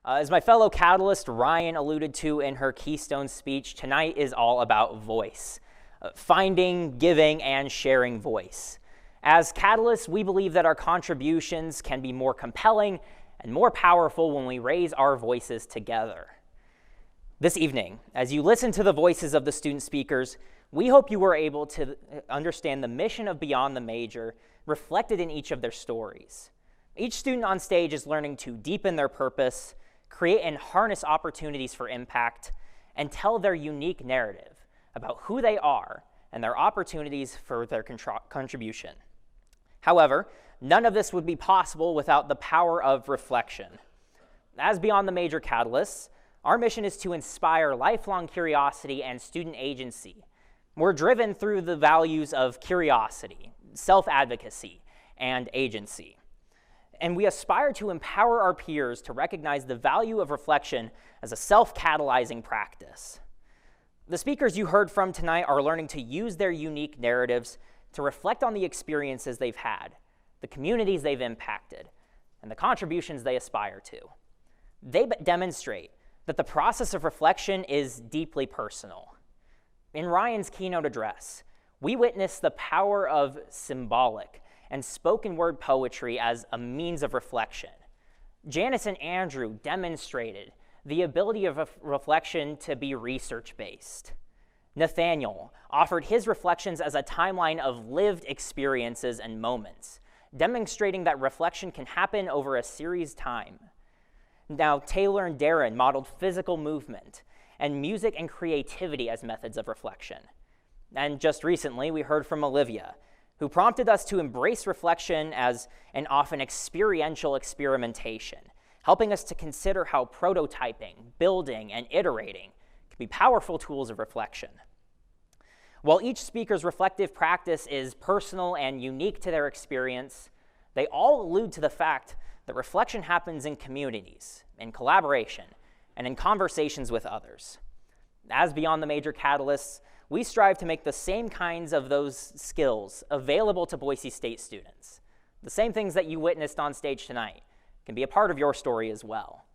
As my fellow Catalyst Ryan alluded to in her Keystone speech, tonight is all about voice, finding, giving, and sharing voice. As Catalysts, we believe that our contributions can be more compelling and more powerful when we raise our voices together. This evening, as you listen to the voices of the student speakers, we hope you were able to understand the mission of Beyond the Major reflected in each of their stories. Each student on stage is learning to deepen their purpose, create and harness opportunities for impact, and tell their unique narrative about who they are and their opportunities for their contribution. However, none of this would be possible without the power of reflection. As Beyond the Major Catalysts, our mission is to inspire lifelong curiosity and student agency. We're driven through the values of curiosity, self-advocacy, and agency. And we aspire to empower our peers to recognize the value of reflection as a self-catalyzing practice. The speakers you heard from tonight are learning to use their unique narratives to reflect on the experiences they've had, the communities they've impacted, and the contributions they aspire to. They demonstrate that the process of reflection is deeply personal. In Ryan's keynote address, we witnessed the power of symbolic and spoken word poetry as a means of reflection. Janice and Andrew demonstrated the ability of reflection to be research-based. Nathaniel offered his reflections as a timeline of lived experiences and moments, demonstrating that reflection can happen over a series time. Now, Taylor and Darren modeled physical movement and music and creativity as methods of reflection. And just recently, we heard from Olivia, who prompted us to embrace reflection as an often experiential experimentation, helping us to consider how prototyping, building, and iterating can be powerful tools of reflection. While each speaker's reflective practice is personal and unique to their experience, they all allude to the fact that reflection happens in communities, in collaboration, and in conversations with others. As Beyond the Major Catalysts, we strive to make the same kinds of those skills available to Boise State students. The same things that you witnessed on stage tonight can be a part of your story as well.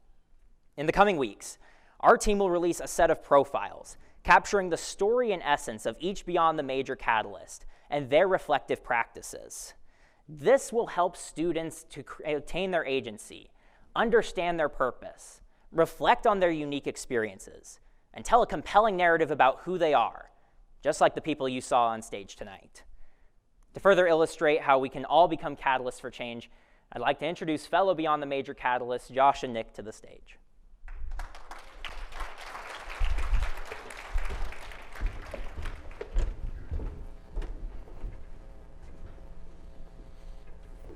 In the coming weeks, our team will release a set of profiles capturing the story and essence of each Beyond the Major Catalyst and their reflective practices. This will help students to attain their agency, understand their purpose, reflect on their unique experiences, and tell a compelling narrative about who they are, just like the people you saw on stage tonight. To further illustrate how we can all become catalysts for change, I'd like to introduce fellow Beyond the Major Catalysts, Josh and Nick, to the stage.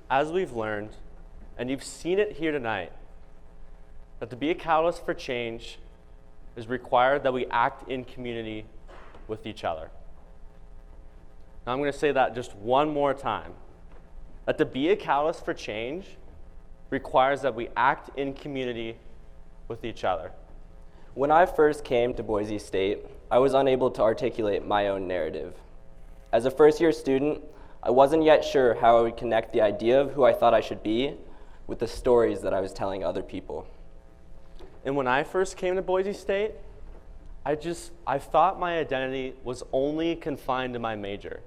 As we've learned, and you've seen it here tonight, that to be a catalyst for change is required that we act in community with each other. Now I'm going to say that just one more time. That to be a catalyst for change requires that we act in community with each other. When I first came to Boise State, I was unable to articulate my own narrative. As a first-year student, I wasn't yet sure how I would connect the idea of who I thought I should be with the stories that I was telling other people. And when I first came to Boise State, I thought my identity was only confined to my major.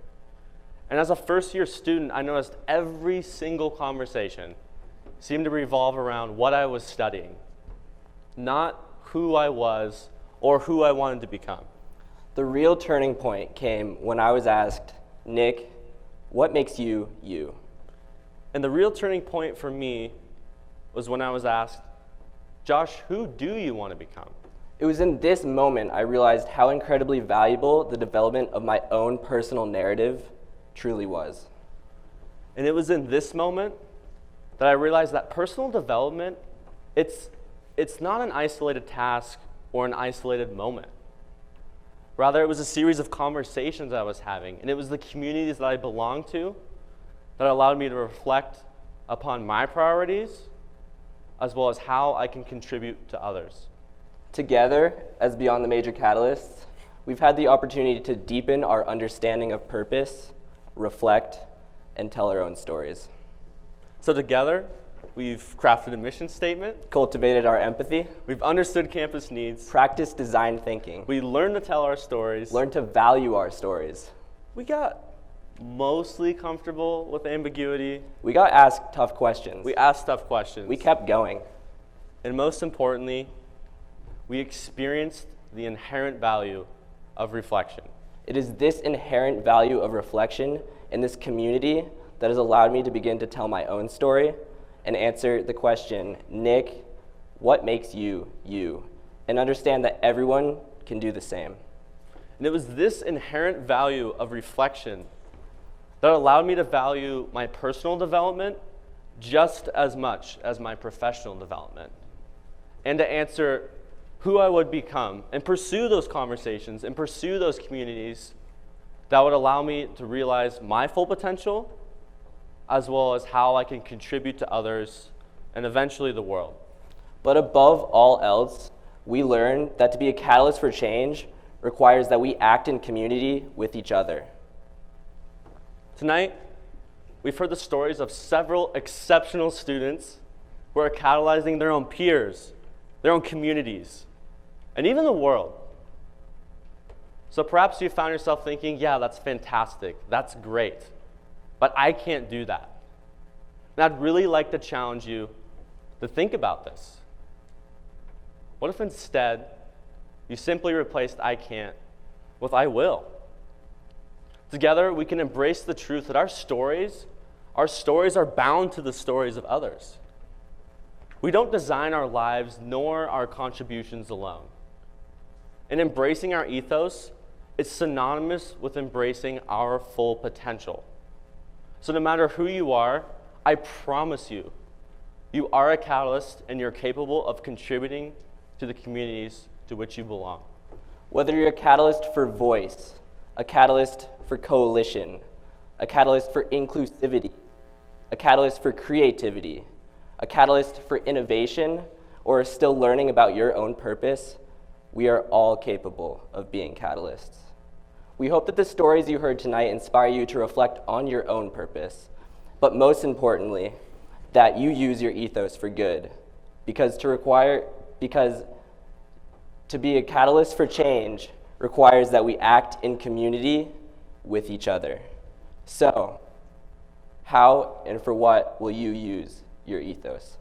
And as a first-year student, I noticed every single conversation seemed to revolve around what I was studying, not who I was or who I wanted to become. The real turning point came when I was asked, Nick, what makes you, you? And the real turning point for me was when I was asked, Josh, who do you want to become? It was in this moment I realized how incredibly valuable the development of my own personal narrative truly was. And it was in this moment that I realized that personal development, it's not an isolated task or an isolated moment. Rather, it was a series of conversations I was having, and it was the communities that I belonged to that allowed me to reflect upon my priorities, as well as how I can contribute to others. Together, as Beyond the Major Catalysts, we've had the opportunity to deepen our understanding of purpose, reflect, and tell our own stories. So together, we've crafted a mission statement, cultivated our empathy, we've understood campus needs, practiced design thinking, we learned to tell our stories, learned to value our stories. we got mostly comfortable with ambiguity, We got asked tough questions. we asked tough questions, We kept going. and most importantly, we experienced the inherent value of reflection. It is this inherent value of reflection in this community that has allowed me to begin to tell my own story and answer the question, Nick, what makes you, you? And understand that everyone can do the same. And it was this inherent value of reflection that allowed me to value my personal development just as much as my professional development, and to answer who I would become and pursue those conversations and pursue those communities that would allow me to realize my full potential, as well as how I can contribute to others and eventually the world. But above all else, we learned that to be a catalyst for change requires that we act in community with each other. Tonight, we've heard the stories of several exceptional students who are catalyzing their own peers, their own communities, and even the world. So perhaps you found yourself thinking, yeah, that's fantastic, that's great, but I can't do that. And I'd really like to challenge you to think about this. What if instead you simply replaced I can't with I will? Together, we can embrace the truth that our stories are bound to the stories of others. We don't design our lives nor our contributions alone. And embracing our ethos is synonymous with embracing our full potential. So no matter who you are, I promise you, you are a catalyst and you're capable of contributing to the communities to which you belong. Whether you're a catalyst for voice, a catalyst for coalition, a catalyst for inclusivity, a catalyst for creativity, a catalyst for innovation, or are still learning about your own purpose, we are all capable of being catalysts. We hope that the stories you heard tonight inspire you to reflect on your own purpose, but most importantly, that you use your ethos for good, because to be a catalyst for change requires that we act in community with each other. So, how and for what will you use your ethos?